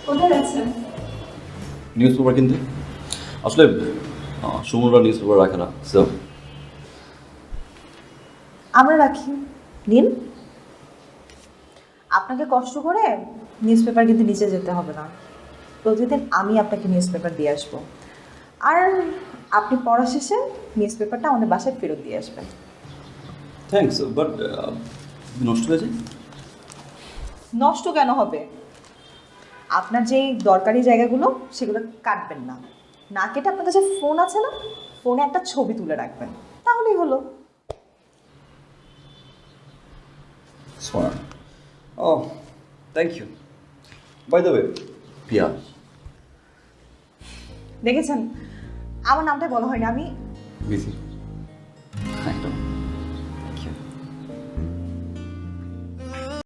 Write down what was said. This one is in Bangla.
কোথায় যাচ্ছেন? নিউজ পেপার কিনতে। আসলে সুমনরা নিউজ পেপার রাখে না, সো আমরা রাখি, নিন। আপনাকে কষ্ট করে নিউজ পেপার কিন্তু নিচে যেতে হবে না। প্রতিদিন আমি আপনাকে নিউজ পেপার দিয়ে আসবো। আর আপনি পড়া শেষে নিউজ পেপারটা আমাদের বাসায় ফেরত দিয়ে আসবেন। থ্যাঙ্কস, বাট নষ্ট হয়ে যায়। নষ্ট কেন হবে? আপনার যেই দরকারি জায়গাগুলো সেগুলো কাটবেন না। না কেটে আপনার কাছে ফোন আছে না, ফোনে একটা ছবি তুলে রাখবেন, তাহলেই হলো। স্মার্ট। ও, thank you. By the way, Piya. দেখেছেন, আমার নামটাই বলা হয়নি। আমি বিসি।